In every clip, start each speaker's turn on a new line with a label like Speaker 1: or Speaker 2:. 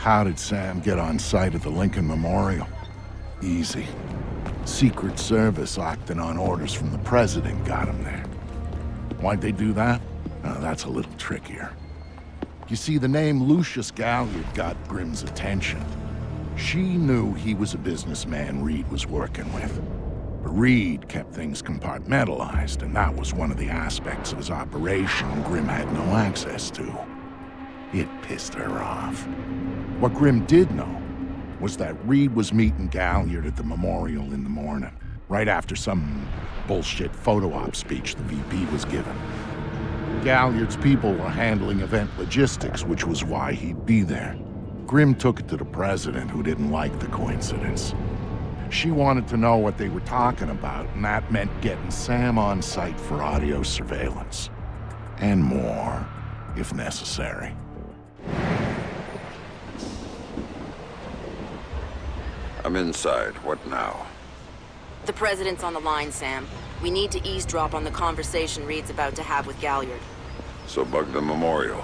Speaker 1: How did Sam get on site at the Lincoln Memorial? Easy. Secret Service acting on orders from the president got him there. Why'd they do that? That's a little trickier. You see, the name Lucius Galliard got Grimm's attention. She knew he was a businessman Reed was working with. But Reed kept things compartmentalized, and that was one of the aspects of his operation Grimm had no access to. It pissed her off. What Grimm did know was that Reed was meeting Galliard at the memorial in the morning, right after some bullshit photo op speech the VP was giving. Galliard's people were handling event logistics, which was why he'd be there. Grimm took it to the president, who didn't like the coincidence. She wanted to know what they were talking about, and that meant getting Sam on site for audio surveillance. And more, if necessary.
Speaker 2: I'm inside. What now?
Speaker 3: The president's on the line, Sam. We need to eavesdrop on the conversation Reed's about to have with Galliard.
Speaker 2: So bug the memorial.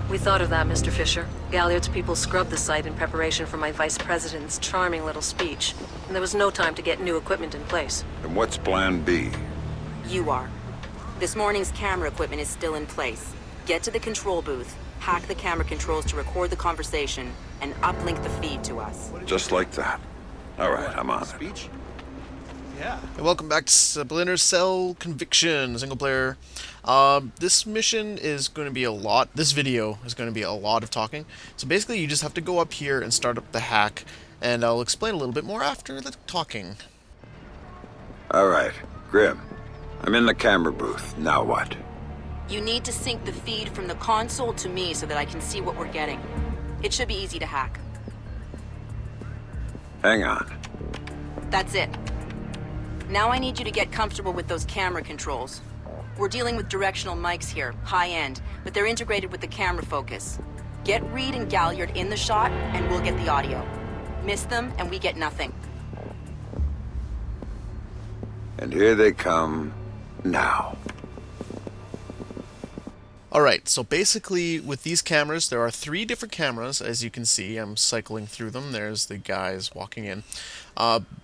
Speaker 4: We thought of that, Mr. Fisher. Galliard's people scrubbed the site in preparation for my vice president's charming little speech, and there was no time to get new equipment in place.
Speaker 2: And what's plan B?
Speaker 3: You are. This morning's camera equipment is still in place. Get to the control booth, hack the camera controls to record the conversation, and uplink the feed to us.
Speaker 2: Just like that. All right, I'm on it.
Speaker 5: Yeah.
Speaker 6: And welcome back to Splinter Cell Conviction, single player. This mission is going to be a lot. This video is going to be a lot of talking. So basically, you just have to go up here and start up the hack, and I'll explain a little bit more after the talking.
Speaker 2: All right, Grimm. I'm in the camera booth. Now what?
Speaker 3: You need to sync the feed from the console to me so that I can see what we're getting. It should be easy to hack.
Speaker 2: Hang on.
Speaker 3: That's it. Now I need you to get comfortable with those camera controls. We're dealing with directional mics here, high-end, but they're integrated with the camera focus. Get Reed and Galliard in the shot, and we'll get the audio. Miss them, and we get nothing.
Speaker 2: And here they come now.
Speaker 6: Alright, so basically with these cameras, there are 3 different cameras, as you can see. I'm cycling through them. There's the guys walking in.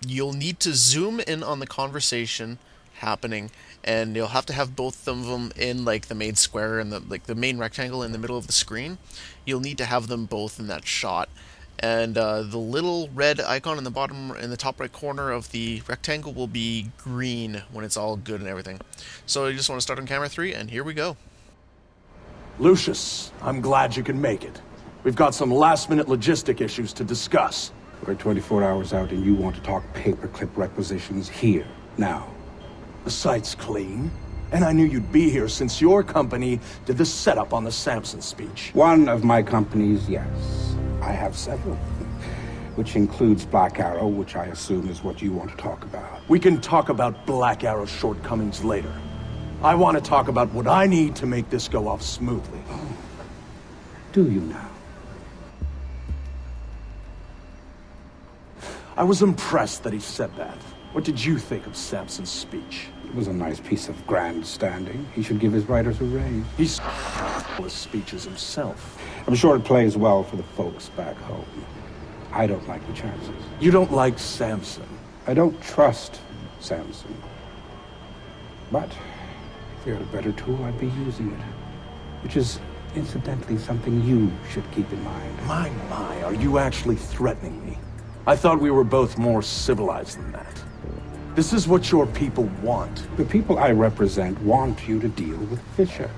Speaker 6: You'll need to zoom in on the conversation happening, and you'll have to have both of them in like the main square and the main rectangle in the middle of the screen. You'll need to have them both in that shot. And the little red icon in the bottom, in the top right corner of the rectangle will be green when it's all good and everything. So you just want to start on camera 3, and here we go.
Speaker 5: Lucius, I'm glad you can make it. We've got some last-minute logistic issues to discuss.
Speaker 7: We're 24 hours out and you want to talk paperclip requisitions here, now.
Speaker 5: The site's clean, and I knew you'd be here since your company did the setup on the Samson speech.
Speaker 7: One of my companies, yes. I have several, which includes Black Arrow, which I assume is what you want to talk about.
Speaker 5: We can talk about Black Arrow's shortcomings later. I want to talk about what I need to make this go off smoothly.
Speaker 7: Oh. Do you now?
Speaker 5: I was impressed that he said that. What did you think of Samson's speech?
Speaker 7: It was a nice piece of grandstanding. He should give his writers a raise.
Speaker 5: He's his speeches himself.
Speaker 7: I'm sure it plays well for the folks back home. I don't like the chances.
Speaker 5: You don't like Samson?
Speaker 7: I don't trust Samson. But if he had a better tool, I'd be using it. Which is, incidentally, something you should keep in mind.
Speaker 5: My, are you actually threatening me? I thought we were both more civilized than that. This is what your people want.
Speaker 7: The people I represent want you to deal with Fisher.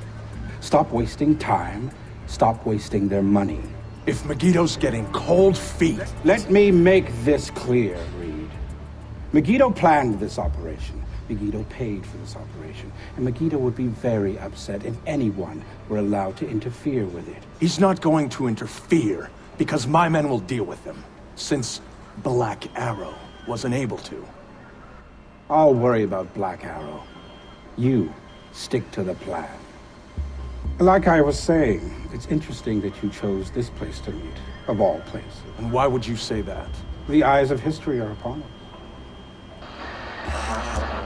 Speaker 7: Stop wasting time. Stop wasting their money.
Speaker 5: If Megiddo's getting cold feet...
Speaker 7: Let me make this clear, Reed. Megiddo planned this operation. Megiddo paid for this operation. And Megiddo would be very upset if anyone were allowed to interfere with it.
Speaker 5: He's not going to interfere because my men will deal with him, since Black Arrow wasn't able to.
Speaker 7: I'll worry about Black Arrow. You stick to the plan. Like I was saying, it's interesting that you chose this place to meet, of all places.
Speaker 5: And why would you say that?
Speaker 7: The eyes of history are upon us.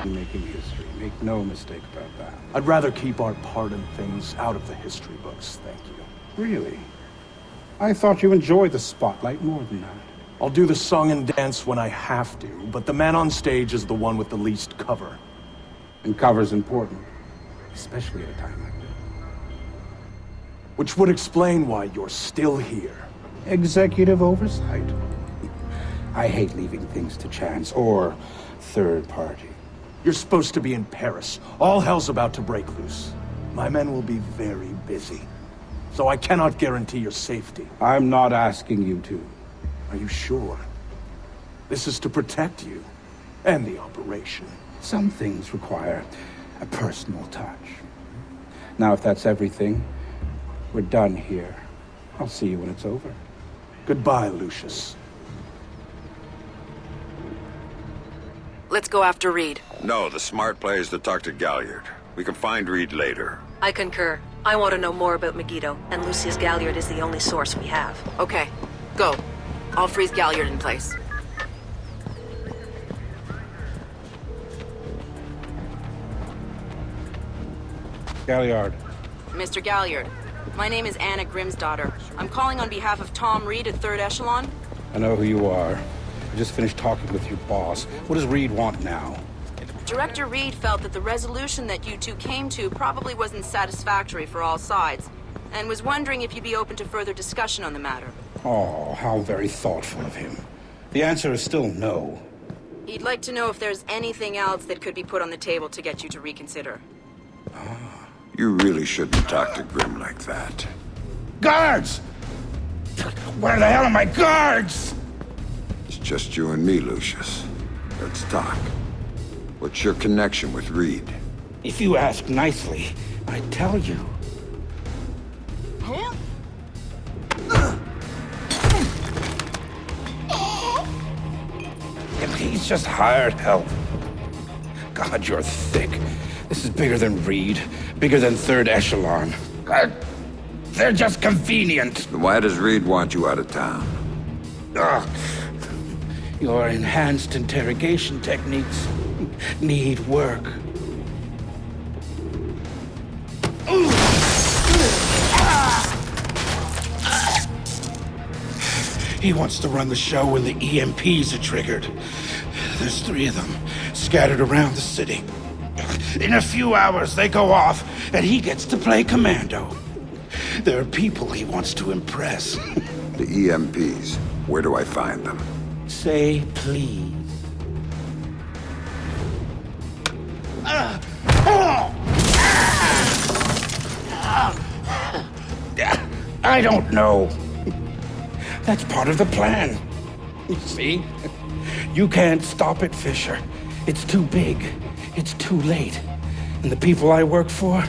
Speaker 7: You're making history. Make no mistake about that.
Speaker 5: I'd rather keep our part in things out of the history books, thank you.
Speaker 7: Really? I thought you enjoyed the spotlight more than that.
Speaker 5: I'll do the song and dance when I have to, but the man on stage is the one with the least cover.
Speaker 7: And cover's important, especially at a time like this.
Speaker 5: Which would explain why you're still here.
Speaker 7: Executive oversight. I hate leaving things to chance or third party.
Speaker 5: You're supposed to be in Paris. All hell's about to break loose. My men will be very busy, so I cannot guarantee your safety.
Speaker 7: I'm not asking you to.
Speaker 5: Are you sure? This is to protect you and the operation.
Speaker 7: Some things require a personal touch. Now, if that's everything, we're done here. I'll see you when it's over.
Speaker 5: Goodbye, Lucius.
Speaker 3: Let's go after Reed.
Speaker 2: No, the smart play is to talk to Galliard. We can find Reed later.
Speaker 4: I concur. I want to know more about Megiddo, and Lucius Galliard is the only source we have.
Speaker 3: Okay, go. I'll freeze Galliard in place.
Speaker 7: Galliard.
Speaker 3: Mr. Galliard, my name is Anna Grimsdottir. I'm calling on behalf of Tom Reed at Third Echelon.
Speaker 7: I know who you are. I just finished talking with your boss. What does Reed want now?
Speaker 3: Director Reed felt that the resolution that you two came to probably wasn't satisfactory for all sides, and was wondering if you'd be open to further discussion on the matter.
Speaker 7: Oh, how very thoughtful of him. The answer is still no.
Speaker 3: He'd like to know if there's anything else that could be put on the table to get you to reconsider.
Speaker 2: You really shouldn't talk to Grim like that.
Speaker 7: Guards! Where the hell are my guards?
Speaker 2: It's just you and me, Lucius. Let's talk. What's your connection with Reed?
Speaker 7: If you ask nicely, I'd tell you. If he's just hired help. God, you're thick. This is bigger than Reed, bigger than Third Echelon. They're just convenient.
Speaker 2: Then why does Reed want you out of town?
Speaker 7: Ugh. Your enhanced interrogation techniques need work. He wants to run the show when the EMPs are triggered. There's 3 of them scattered around the city. In a few hours, they go off, and he gets to play commando. There are people he wants to impress.
Speaker 2: The EMPs. Where do I find them?
Speaker 7: Say please. I don't know. That's part of the plan. You see? You can't stop it, Fisher. It's too big. It's too late. And the people I work for,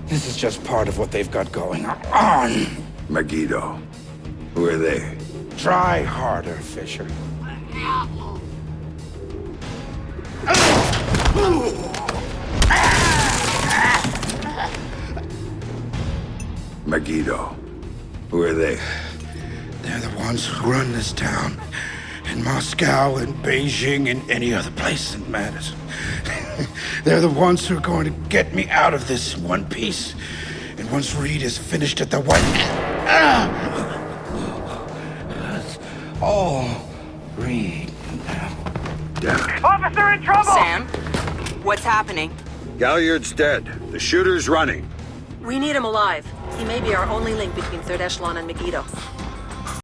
Speaker 7: this is just part of what they've got going on.
Speaker 2: Megiddo. Who are they?
Speaker 7: Try harder, Fisher.
Speaker 2: Megiddo. Who are they?
Speaker 7: They're the ones who run this town. In Moscow and Beijing and any other place that matters. They're the ones who are going to get me out of this in one piece. And once Reed is finished at the White... That's all Reed now.
Speaker 2: Damn it.
Speaker 8: Officer in trouble!
Speaker 3: Sam, what's happening?
Speaker 2: Galliard's dead. The shooter's running.
Speaker 4: We need him alive. He may be our only link between Third Echelon and Megiddo.